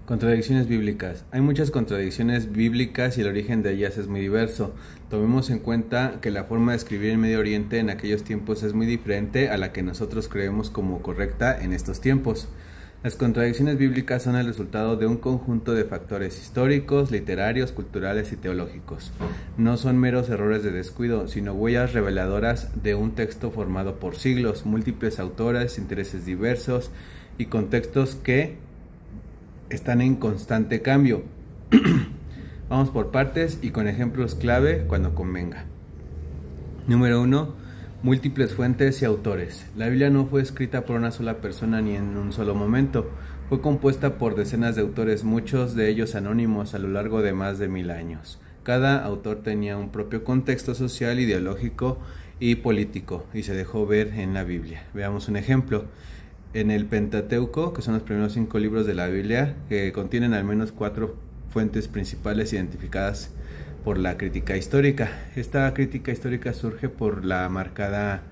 Contradicciones bíblicas. Hay muchas contradicciones bíblicas y el origen de ellas es muy diverso. Tomemos en cuenta que la forma de escribir en Medio Oriente en aquellos tiempos es muy diferente a la que nosotros creemos como correcta en estos tiempos. Las contradicciones bíblicas son el resultado de un conjunto de factores históricos, literarios, culturales y teológicos. No son meros errores de descuido, sino huellas reveladoras de un texto formado por siglos, múltiples autores, intereses diversos y contextos que están en constante cambio. Vamos por partes y con ejemplos clave cuando convenga. Número 1. Múltiples fuentes y autores. La Biblia no fue escrita por una sola persona ni en un solo momento. Fue compuesta por decenas de autores, muchos de ellos anónimos a lo largo de más de 1000 años. Cada autor tenía un propio contexto social, ideológico y político y se dejó ver en la Biblia. Veamos un ejemplo. En el Pentateuco, que son los primeros 5 libros de la Biblia, que contienen al menos 4 fuentes principales identificadas por la crítica histórica. Esta crítica histórica surge por la marcada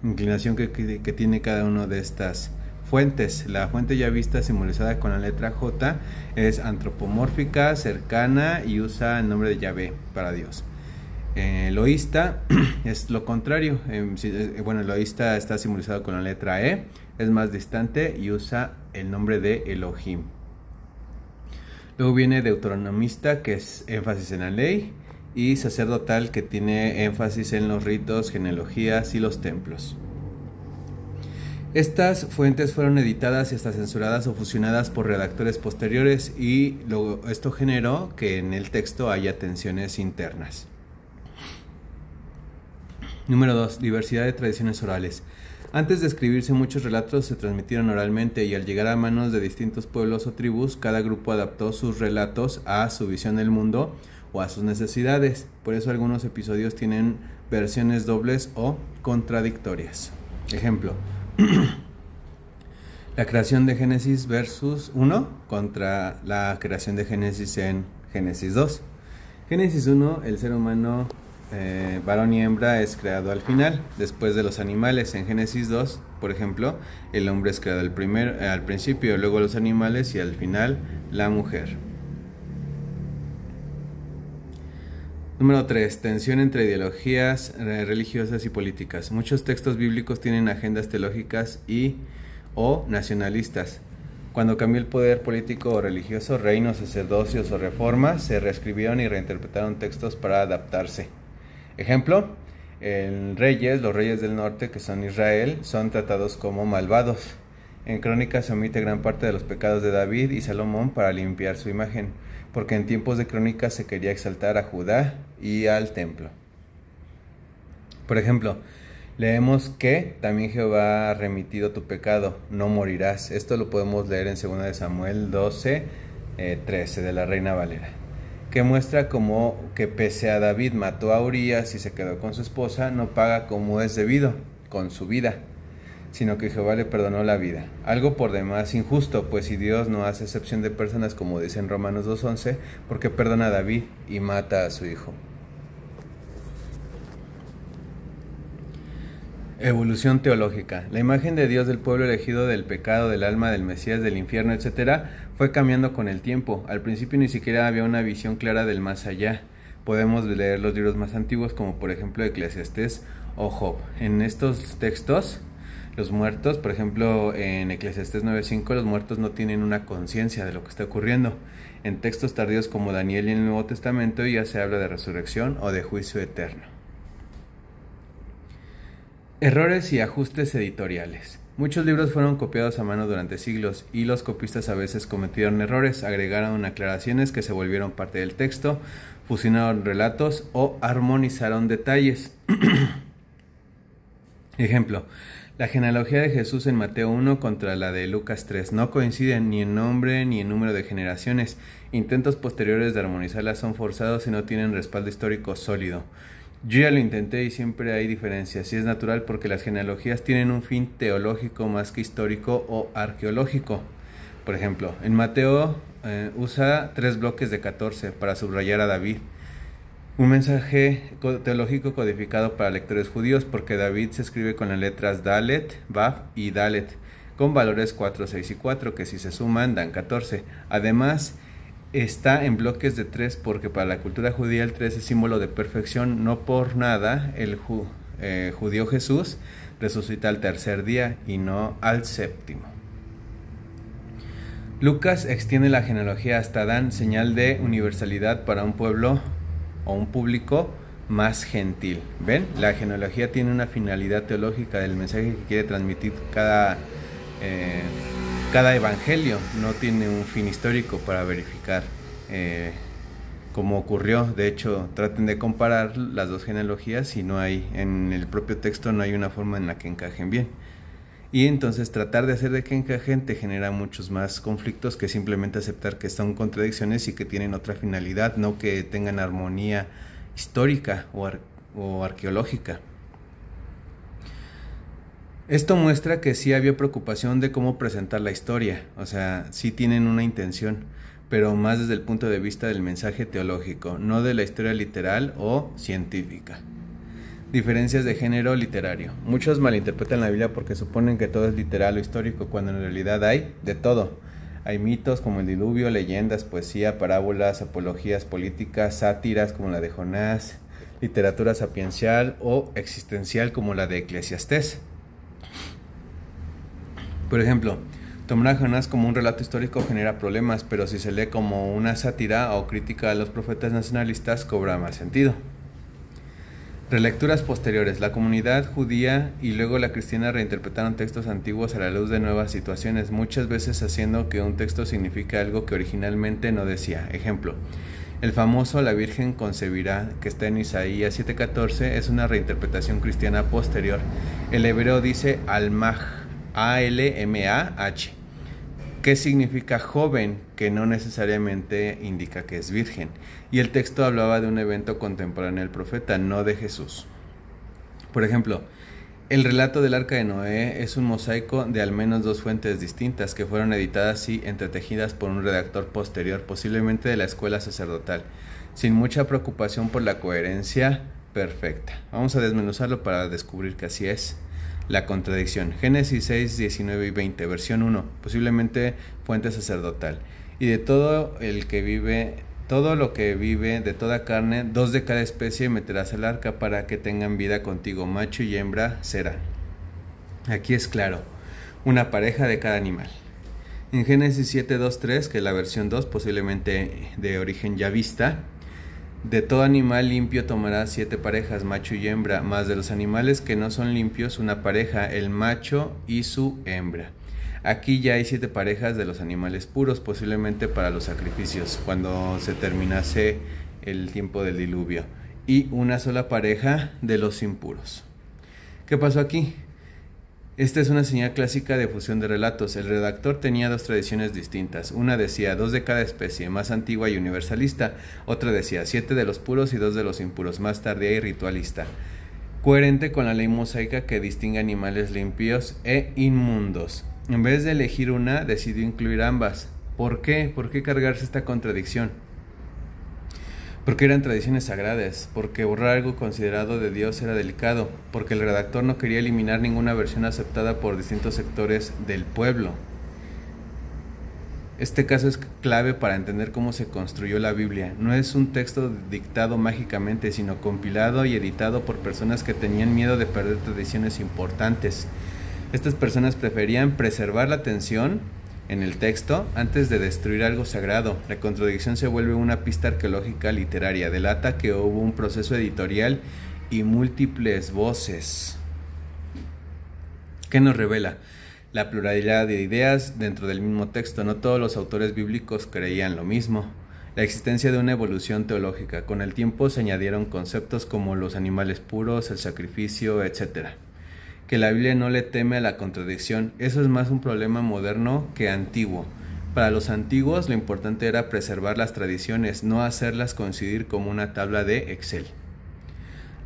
inclinación que tiene cada una de estas fuentes. La fuente ya vista, simbolizada con la letra J, es antropomórfica, cercana y usa el nombre de Yahvé para Dios. Eloísta es lo contrario. El eloísta está simbolizado con la letra E, es más distante y usa el nombre de Elohim. Luego viene deuteronomista, que es énfasis en la ley, y sacerdotal, que tiene énfasis en los ritos, genealogías y los templos. Estas fuentes fueron editadas y hasta censuradas o fusionadas por redactores posteriores y esto generó que en el texto haya tensiones internas. Número 2. Diversidad de tradiciones orales. Antes de escribirse, muchos relatos se transmitieron oralmente y al llegar a manos de distintos pueblos o tribus, cada grupo adaptó sus relatos a su visión del mundo o a sus necesidades. Por eso algunos episodios tienen versiones dobles o contradictorias. Ejemplo. La creación de Génesis versus 1 contra la creación de Génesis en Génesis 2. Génesis 1, el ser humano varón y hembra es creado al final, después de los animales. En Génesis 2, por ejemplo, el hombre es creado al principio, luego los animales y al final la mujer. Número 3. Tensión entre ideologías religiosas y políticas. Muchos textos bíblicos tienen agendas teológicas o nacionalistas. Cuando cambió el poder político o religioso, reinos, sacerdocios o reformas, se reescribieron y reinterpretaron textos para adaptarse. Ejemplo, los reyes del norte, que son Israel, son tratados como malvados. En Crónicas se omite gran parte de los pecados de David y Salomón para limpiar su imagen, porque en tiempos de Crónicas se quería exaltar a Judá y al templo. Por ejemplo, leemos que también Jehová ha remitido tu pecado, no morirás. Esto lo podemos leer en 2 de Samuel 12, 13 de la Reina Valera, que muestra como que pese a David mató a Urías y se quedó con su esposa, no paga como es debido, con su vida, sino que Jehová le perdonó la vida. Algo por demás injusto, pues si Dios no hace excepción de personas, como dice en Romanos 2:11, porque perdona a David y mata a su hijo. Evolución teológica. La imagen de Dios del pueblo elegido, del pecado, del alma, del Mesías, del infierno, etc., fue cambiando con el tiempo. Al principio ni siquiera había una visión clara del más allá. Podemos leer los libros más antiguos, como por ejemplo Eclesiastés o Job. En estos textos, los muertos, por ejemplo en Eclesiastés 9:5, los muertos no tienen una conciencia de lo que está ocurriendo. En textos tardíos como Daniel y en el Nuevo Testamento ya se habla de resurrección o de juicio eterno. Errores y ajustes editoriales. Muchos libros fueron copiados a mano durante siglos y los copistas a veces cometieron errores, agregaron aclaraciones que se volvieron parte del texto, fusionaron relatos o armonizaron detalles. Ejemplo, la genealogía de Jesús en Mateo 1 contra la de Lucas 3 no coinciden ni en nombre ni en número de generaciones. Intentos posteriores de armonizarlas son forzados y no tienen respaldo histórico sólido. Yo ya lo intenté y siempre hay diferencias, y es natural porque las genealogías tienen un fin teológico más que histórico o arqueológico. Por ejemplo, en Mateo usa 3 bloques de 14 para subrayar a David. Un mensaje teológico codificado para lectores judíos, porque David se escribe con las letras Dalet, Vav y Dalet, con valores 4, 6 y 4, que si se suman dan 14. Además, está en bloques de 3 porque para la cultura judía el 3 es símbolo de perfección. No por nada el judío Jesús resucita al tercer día y no al séptimo. Lucas extiende la genealogía hasta Adán, señal de universalidad para un pueblo o un público más gentil. ¿Ven? La genealogía tiene una finalidad teológica del mensaje que quiere transmitir cada evangelio. No tiene un fin histórico para verificar cómo ocurrió. De hecho, traten de comparar las dos genealogías y no hay, en el propio texto no hay una forma en la que encajen bien. Y entonces tratar de hacer de que encajen te genera muchos más conflictos que simplemente aceptar que son contradicciones y que tienen otra finalidad, no que tengan armonía histórica o arqueológica. Esto muestra que sí había preocupación de cómo presentar la historia, o sea, sí tienen una intención, pero más desde el punto de vista del mensaje teológico, no de la historia literal o científica. Diferencias de género literario. Muchos malinterpretan la Biblia porque suponen que todo es literal o histórico, cuando en realidad hay de todo. Hay mitos como el diluvio, leyendas, poesía, parábolas, apologías políticas, sátiras como la de Jonás, literatura sapiencial o existencial como la de Eclesiastés. Por ejemplo, tomar a Jonás como un relato histórico genera problemas, pero si se lee como una sátira o crítica a los profetas nacionalistas, cobra más sentido. Relecturas posteriores. La comunidad judía y luego la cristiana reinterpretaron textos antiguos a la luz de nuevas situaciones, muchas veces haciendo que un texto signifique algo que originalmente no decía. Ejemplo, el famoso "La Virgen concebirá", que está en Isaías 7:14, es una reinterpretación cristiana posterior. El hebreo dice Almah, A-L-M-A-H, que significa joven, que no necesariamente indica que es virgen. Y el texto hablaba de un evento contemporáneo del profeta, no de Jesús. Por ejemplo, el relato del Arca de Noé es un mosaico de al menos dos fuentes distintas que fueron editadas y entretejidas por un redactor posterior, posiblemente de la escuela sacerdotal, sin mucha preocupación por la coherencia perfecta. Vamos a desmenuzarlo para descubrir que así es. La contradicción. Génesis 6, 19 y 20, versión 1, posiblemente fuente sacerdotal. Y de todo lo que vive, de toda carne, 2 de cada especie meterás al arca para que tengan vida contigo, macho y hembra serán. Aquí es claro, una pareja de cada animal. En Génesis 7, 2, 3, que es la versión 2, posiblemente de origen yavista, de todo animal limpio tomarás 7 parejas, macho y hembra, más de los animales que no son limpios, una pareja, el macho y su hembra. Aquí ya hay 7 parejas de los animales puros, posiblemente para los sacrificios, cuando se terminase el tiempo del diluvio, y una sola pareja de los impuros. ¿Qué pasó aquí? Esta es una señal clásica de fusión de relatos. El redactor tenía 2 tradiciones distintas. Una decía 2 de cada especie, más antigua y universalista. Otra decía 7 de los puros y 2 de los impuros, más tardía y ritualista. Coherente con la ley mosaica que distingue animales limpios e inmundos. En vez de elegir una, decidió incluir ambas. ¿Por qué? ¿Por qué cargarse esta contradicción? Porque eran tradiciones sagradas, porque borrar algo considerado de Dios era delicado, porque el redactor no quería eliminar ninguna versión aceptada por distintos sectores del pueblo. Este caso es clave para entender cómo se construyó la Biblia. No es un texto dictado mágicamente, sino compilado y editado por personas que tenían miedo de perder tradiciones importantes. Estas personas preferían preservar la atención en el texto antes de destruir algo sagrado. La contradicción se vuelve una pista arqueológica literaria, delata que hubo un proceso editorial y múltiples voces. ¿Qué nos revela? La pluralidad de ideas dentro del mismo texto. No todos los autores bíblicos creían lo mismo. La existencia de una evolución teológica. Con el tiempo se añadieron conceptos como los animales puros, el sacrificio, etc. Que la Biblia no le teme a la contradicción. Eso es más un problema moderno que antiguo. Para los antiguos lo importante era preservar las tradiciones, no hacerlas coincidir como una tabla de Excel.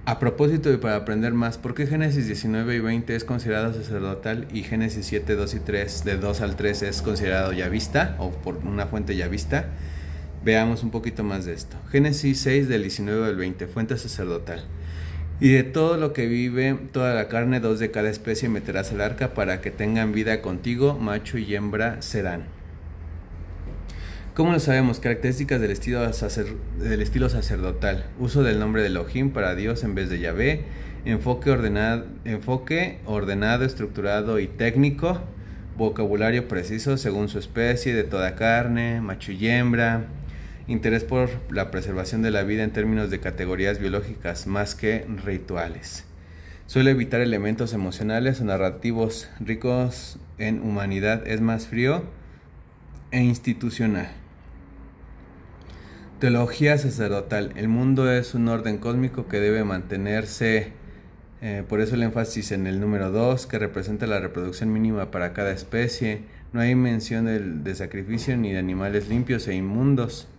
A propósito y para aprender más, ¿por qué Génesis 19 y 20 es considerado sacerdotal y Génesis 7, 2 y 3, de 2 al 3 es considerado yavista o por una fuente yavista? Veamos un poquito más de esto. Génesis 6 del 19 al 20, fuente sacerdotal. Y de todo lo que vive, toda la carne, 2 de cada especie meterás al arca para que tengan vida contigo, macho y hembra serán. ¿Cómo lo sabemos? Características del estilo sacerdotal. Uso del nombre de Elohim para Dios en vez de Yahvé. Enfoque ordenado, estructurado y técnico. Vocabulario preciso según su especie, de toda carne, macho y hembra. Interés por la preservación de la vida en términos de categorías biológicas más que rituales. Suele evitar elementos emocionales o narrativos ricos en humanidad. Es más frío e institucional. Teología sacerdotal. El mundo es un orden cósmico que debe mantenerse, por eso el énfasis en el número 2, que representa la reproducción mínima para cada especie. No hay mención de sacrificio ni de animales limpios e inmundos,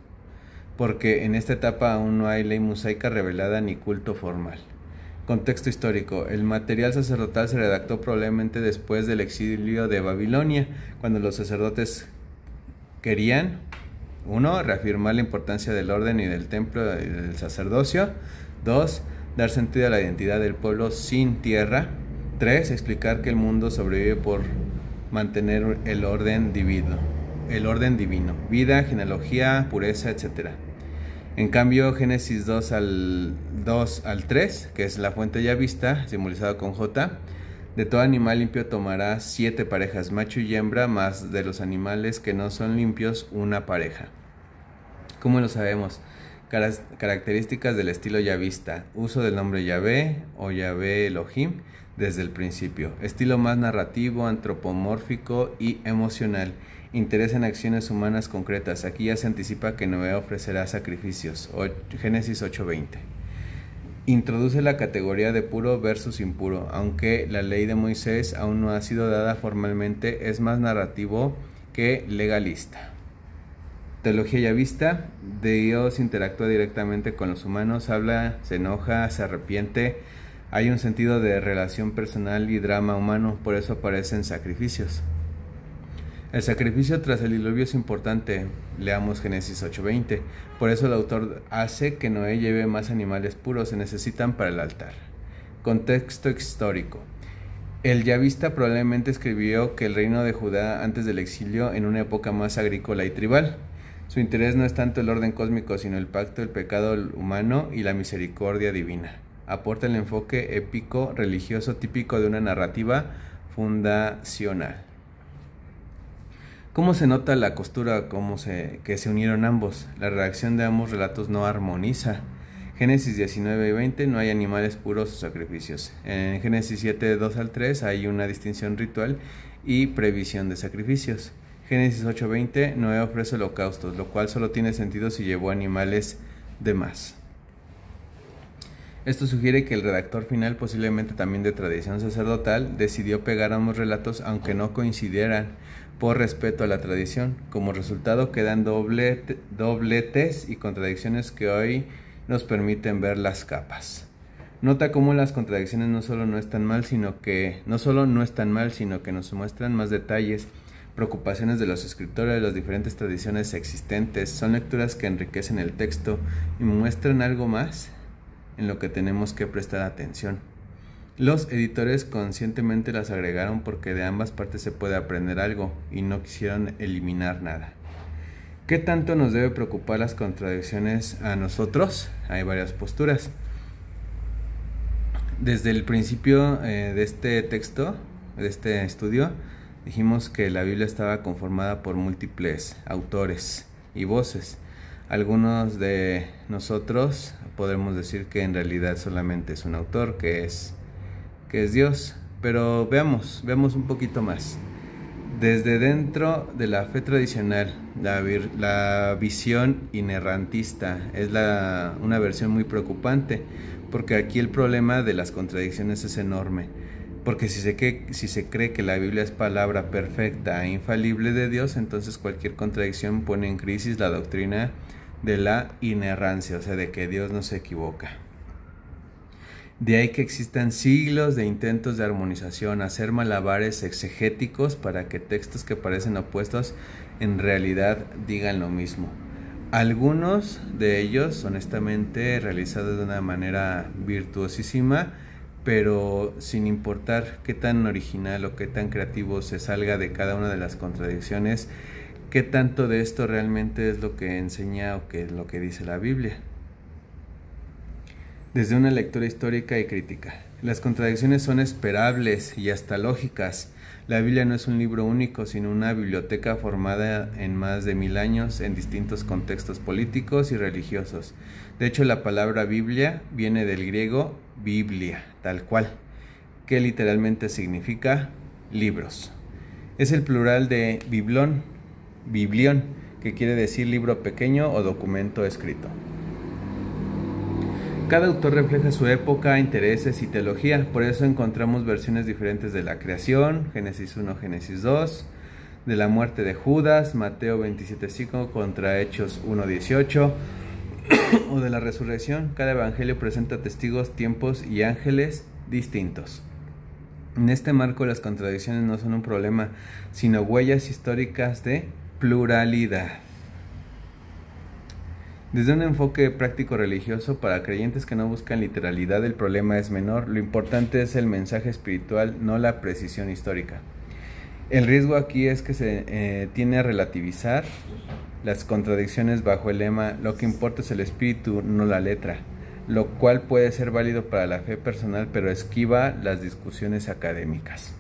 porque en esta etapa aún no hay ley mosaica revelada ni culto formal. Contexto histórico. El material sacerdotal se redactó probablemente después del exilio de Babilonia, cuando los sacerdotes querían: 1. Reafirmar la importancia del orden y del templo y del sacerdocio. 2. Dar sentido a la identidad del pueblo sin tierra. 3. Explicar que el mundo sobrevive por mantener el orden divino. Vida, genealogía, pureza, etc. En cambio, Génesis 2 al 3, que es la fuente ya vista, simbolizado con J, de todo animal limpio tomará 7 parejas, macho y hembra, más de los animales que no son limpios, una pareja. ¿Cómo lo sabemos? Características del estilo yavista. Uso del nombre Yahvé o Yahvé Elohim desde el principio. Estilo más narrativo, antropomórfico y emocional. Interés en acciones humanas concretas. Aquí ya se anticipa que Noé ofrecerá sacrificios. Génesis 8:20. Introduce la categoría de puro versus impuro. Aunque la ley de Moisés aún no ha sido dada formalmente, es más narrativo que legalista. Teología yavista. Dios interactúa directamente con los humanos, habla, se enoja, se arrepiente. Hay un sentido de relación personal y drama humano, por eso aparecen sacrificios. El sacrificio tras el diluvio es importante, leamos Génesis 8:20. Por eso el autor hace que Noé lleve más animales puros, se necesitan para el altar. Contexto histórico. El yavista probablemente escribió que el reino de Judá antes del exilio en una época más agrícola y tribal. Su interés no es tanto el orden cósmico, sino el pacto, el pecado humano y la misericordia divina. Aporta el enfoque épico religioso típico de una narrativa fundacional. ¿Cómo se nota la costura que se unieron ambos? La redacción de ambos relatos no armoniza. Génesis 19:20 no hay animales puros o sacrificios. En Génesis 7:2 al 3 hay una distinción ritual y previsión de sacrificios. Génesis 8:20 Noé ofrece holocaustos, lo cual solo tiene sentido si llevó animales de más. Esto sugiere que el redactor final, posiblemente también de tradición sacerdotal, decidió pegar ambos relatos aunque no coincidieran, por respeto a la tradición. Como resultado quedan dobletes y contradicciones que hoy nos permiten ver las capas. Nota cómo las contradicciones no solo no están mal, sino que nos muestran más detalles, preocupaciones de los escritores de las diferentes tradiciones existentes. Son lecturas que enriquecen el texto y muestran algo más en lo que tenemos que prestar atención. Los editores conscientemente las agregaron porque de ambas partes se puede aprender algo y no quisieron eliminar nada. ¿Qué tanto nos debe preocupar las contradicciones a nosotros? Hay varias posturas. Desde el principio de este texto, de este estudio, dijimos que la Biblia estaba conformada por múltiples autores y voces. Algunos de nosotros podemos decir que en realidad solamente es un autor, que es Dios, pero veamos un poquito más. Desde dentro de la fe tradicional, la visión inerrantista es una versión muy preocupante, porque aquí el problema de las contradicciones es enorme. Porque si se cree que la Biblia es palabra perfecta e infalible de Dios, entonces cualquier contradicción pone en crisis la doctrina de la inerrancia, o sea, de que Dios no se equivoca. De ahí que existan siglos de intentos de armonización, hacer malabares exegéticos para que textos que parecen opuestos en realidad digan lo mismo. Algunos de ellos, honestamente, realizados de una manera virtuosísima, pero sin importar qué tan original o qué tan creativo se salga de cada una de las contradicciones, qué tanto de esto realmente es lo que enseña o qué es lo que dice la Biblia. Desde una lectura histórica y crítica, las contradicciones son esperables y hasta lógicas. La Biblia no es un libro único, sino una biblioteca formada en más de 1000 años en distintos contextos políticos y religiosos. De hecho, la palabra Biblia viene del griego biblia, tal cual, que literalmente significa libros. Es el plural de biblión, que quiere decir libro pequeño o documento escrito. Cada autor refleja su época, intereses y teología, por eso encontramos versiones diferentes de la creación, Génesis 1, Génesis 2, de la muerte de Judas, Mateo 27:5 contra Hechos 1:18, o de la resurrección. Cada evangelio presenta testigos, tiempos y ángeles distintos. En este marco las contradicciones no son un problema, sino huellas históricas de pluralidad. Desde un enfoque práctico religioso, para creyentes que no buscan literalidad, el problema es menor. Lo importante es el mensaje espiritual, no la precisión histórica. El riesgo aquí es que se tiende a relativizar las contradicciones bajo el lema "lo que importa es el espíritu, no la letra", lo cual puede ser válido para la fe personal, pero esquiva las discusiones académicas.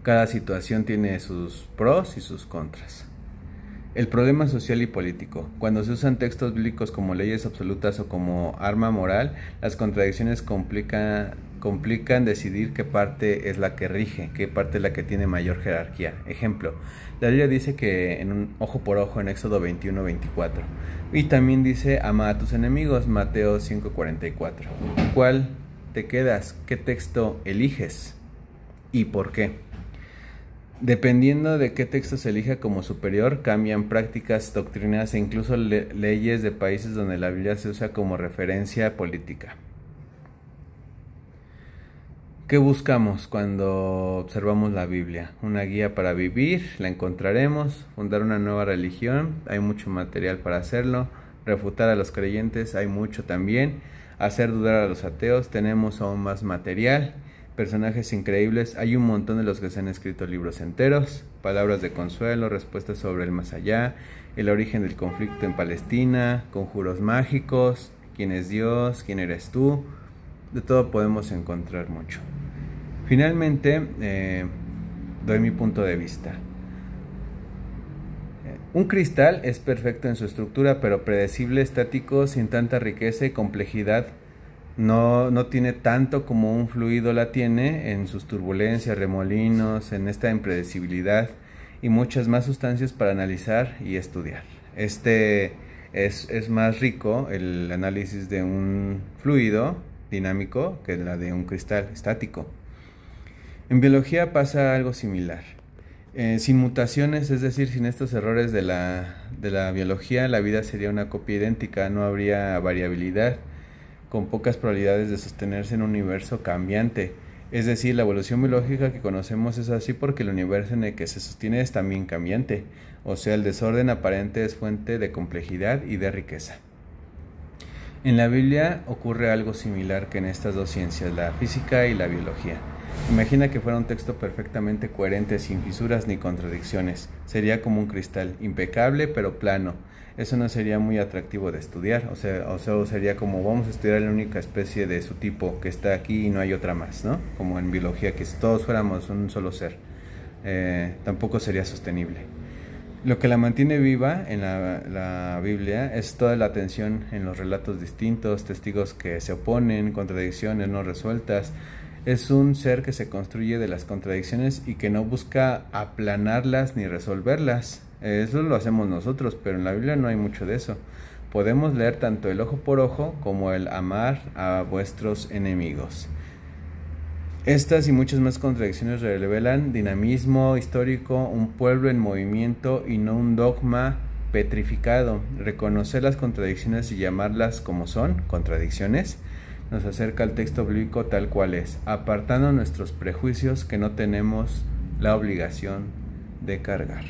Cada situación tiene sus pros y sus contras. El problema social y político. Cuando se usan textos bíblicos como leyes absolutas o como arma moral, las contradicciones complican decidir qué parte es la que rige, qué parte es la que tiene mayor jerarquía. Ejemplo, la Biblia dice que en un ojo por ojo en Éxodo 21:24, y también dice ama a tus enemigos, Mateo 5:44. ¿Cuál te quedas? ¿Qué texto eliges? ¿Y por qué? Dependiendo de qué texto se elija como superior, cambian prácticas, doctrinas e incluso leyes de países donde la Biblia se usa como referencia política. ¿Qué buscamos cuando observamos la Biblia? Una guía para vivir, la encontraremos. Fundar una nueva religión, hay mucho material para hacerlo. Refutar a los creyentes, hay mucho también. Hacer dudar a los ateos, tenemos aún más material. Personajes increíbles, hay un montón de los que se han escrito libros enteros. Palabras de consuelo, respuestas sobre el más allá, el origen del conflicto en Palestina, conjuros mágicos, quién es Dios, quién eres tú. De todo podemos encontrar mucho. Finalmente, doy mi punto de vista. Un cristal es perfecto en su estructura, pero predecible, estático, sin tanta riqueza y complejidad. No tiene tanto como un fluido la tiene en sus turbulencias, remolinos, en esta impredecibilidad y muchas más sustancias para analizar y estudiar. Es más rico el análisis de un fluido dinámico que la de un cristal estático. En biología pasa algo similar. Sin mutaciones, es decir, sin estos errores de la biología, la vida sería una copia idéntica, no habría variabilidad, con pocas probabilidades de sostenerse en un universo cambiante. Es decir, la evolución biológica que conocemos es así porque el universo en el que se sostiene es también cambiante, o sea, el desorden aparente es fuente de complejidad y de riqueza. En la Biblia ocurre algo similar que en estas dos ciencias, la física y la biología. Imagina que fuera un texto perfectamente coherente, sin fisuras ni contradicciones. Sería como un cristal, impecable pero plano. Eso no sería muy atractivo de estudiar, o sea, sería como vamos a estudiar la única especie de su tipo que está aquí y no hay otra más, ¿no? Como en biología, que si todos fuéramos un solo ser, tampoco sería sostenible. Lo que la mantiene viva en la Biblia es toda la atención en los relatos distintos, testigos que se oponen, contradicciones no resueltas. Es un ser que se construye de las contradicciones y que no busca aplanarlas ni resolverlas. Eso lo hacemos nosotros, pero en la Biblia no hay mucho de eso. Podemos leer tanto el ojo por ojo como el amar a vuestros enemigos. Estas y muchas más contradicciones revelan dinamismo histórico, un pueblo en movimiento y no un dogma petrificado. Reconocer las contradicciones y llamarlas como son, contradicciones, nos acerca al texto bíblico tal cual es, apartando nuestros prejuicios que no tenemos la obligación de cargar.